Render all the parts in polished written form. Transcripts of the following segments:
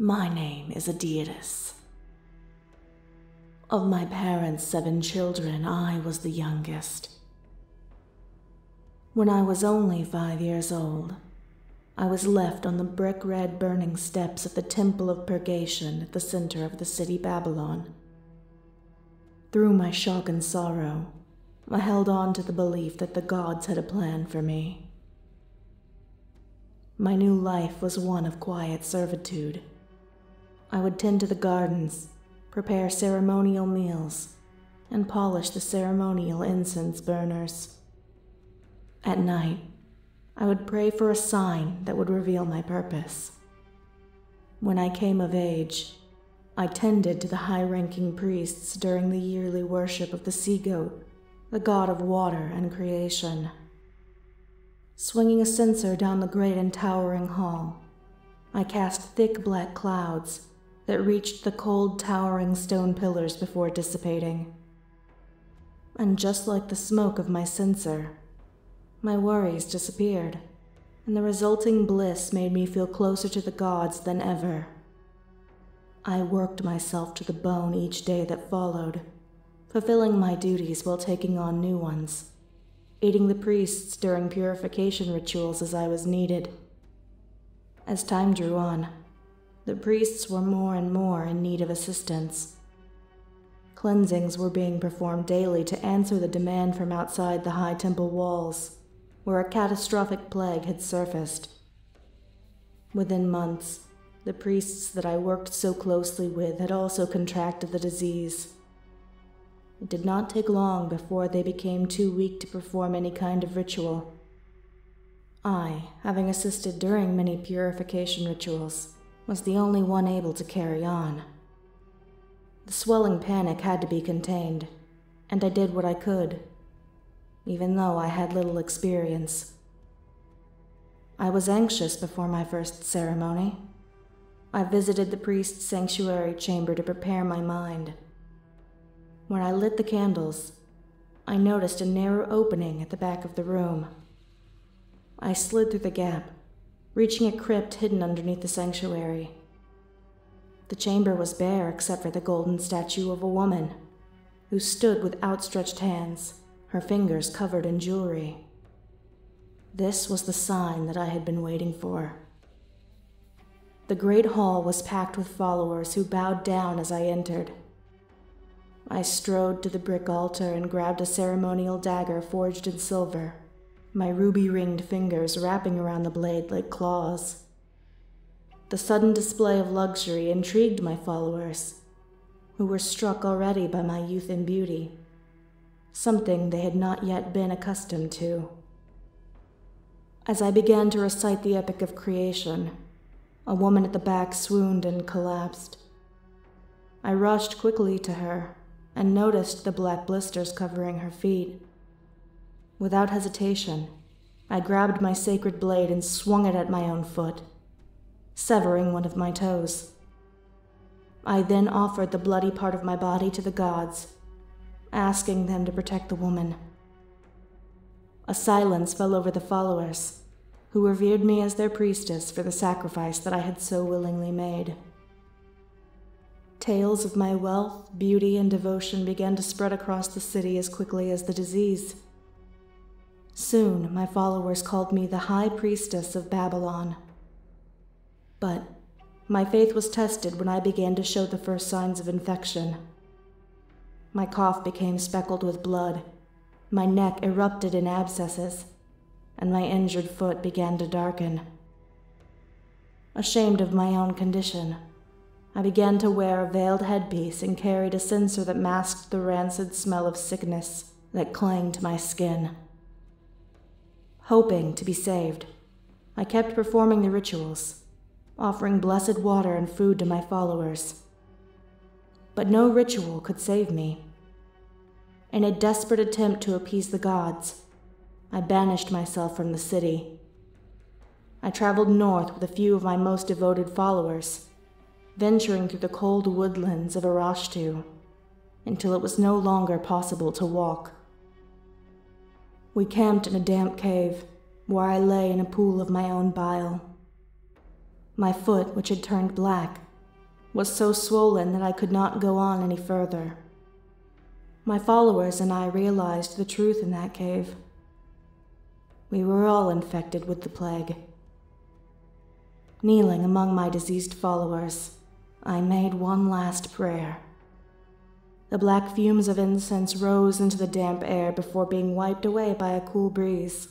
My name is Adiris. Of my parents' 7 children, I was the youngest. When I was only 5 years old, I was left on the brick-red burning steps of the Temple of Purgation at the center of the city Babylon. Through my shock and sorrow, I held on to the belief that the gods had a plan for me. My new life was one of quiet servitude. I would tend to the gardens, prepare ceremonial meals, and polish the ceremonial incense burners. At night, I would pray for a sign that would reveal my purpose. When I came of age, I tended to the high-ranking priests during the yearly worship of the sea-goat, the god of water and creation. Swinging a censer down the great and towering hall, I cast thick black clouds that reached the cold, towering stone pillars before dissipating. And just like the smoke of my censer, my worries disappeared, and the resulting bliss made me feel closer to the gods than ever. I worked myself to the bone each day that followed, fulfilling my duties while taking on new ones, aiding the priests during purification rituals as I was needed. As time drew on, the priests were more and more in need of assistance. Cleansings were being performed daily to answer the demand from outside the high temple walls, where a catastrophic plague had surfaced. Within months, the priests that I worked so closely with had also contracted the disease. It did not take long before they became too weak to perform any kind of ritual. I, having assisted during many purification rituals, was the only one able to carry on. The swelling panic had to be contained, and I did what I could, even though I had little experience. I was anxious before my first ceremony. I visited the priest's sanctuary chamber to prepare my mind. When I lit the candles, I noticed a narrow opening at the back of the room. I slid through the gap, reaching a crypt hidden underneath the sanctuary. The chamber was bare except for the golden statue of a woman, who stood with outstretched hands, her fingers covered in jewelry. This was the sign that I had been waiting for. The great hall was packed with followers who bowed down as I entered. I strode to the brick altar and grabbed a ceremonial dagger forged in silver, my ruby-ringed fingers wrapping around the blade like claws. The sudden display of luxury intrigued my followers, who were struck already by my youth and beauty, something they had not yet been accustomed to. As I began to recite the epic of creation, a woman at the back swooned and collapsed. I rushed quickly to her and noticed the black blisters covering her feet. Without hesitation, I grabbed my sacred blade and swung it at my own foot, severing one of my toes. I then offered the bloody part of my body to the gods, asking them to protect the woman. A silence fell over the followers, who revered me as their priestess for the sacrifice that I had so willingly made. Tales of my wealth, beauty, and devotion began to spread across the city as quickly as the disease. Soon, my followers called me the High Priestess of Babylon. But my faith was tested when I began to show the first signs of infection. My cough became speckled with blood, my neck erupted in abscesses, and my injured foot began to darken. Ashamed of my own condition, I began to wear a veiled headpiece and carried a censer that masked the rancid smell of sickness that clung to my skin. Hoping to be saved, I kept performing the rituals, offering blessed water and food to my followers. But no ritual could save me. In a desperate attempt to appease the gods, I banished myself from the city. I traveled north with a few of my most devoted followers, venturing through the cold woodlands of Arashtu, until it was no longer possible to walk. We camped in a damp cave, where I lay in a pool of my own bile. My foot, which had turned black, was so swollen that I could not go on any further. My followers and I realized the truth in that cave. We were all infected with the plague. Kneeling among my diseased followers, I made one last prayer. The black fumes of incense rose into the damp air before being wiped away by a cool breeze,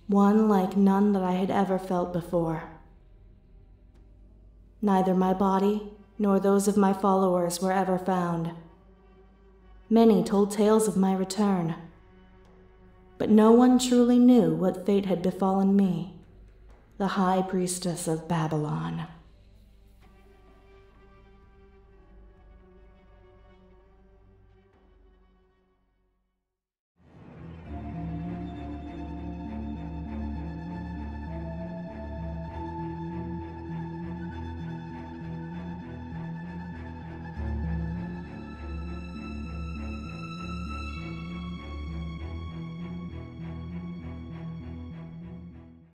one like none that I had ever felt before. Neither my body nor those of my followers were ever found. Many told tales of my return, but no one truly knew what fate had befallen me, the High Priestess of Babylon.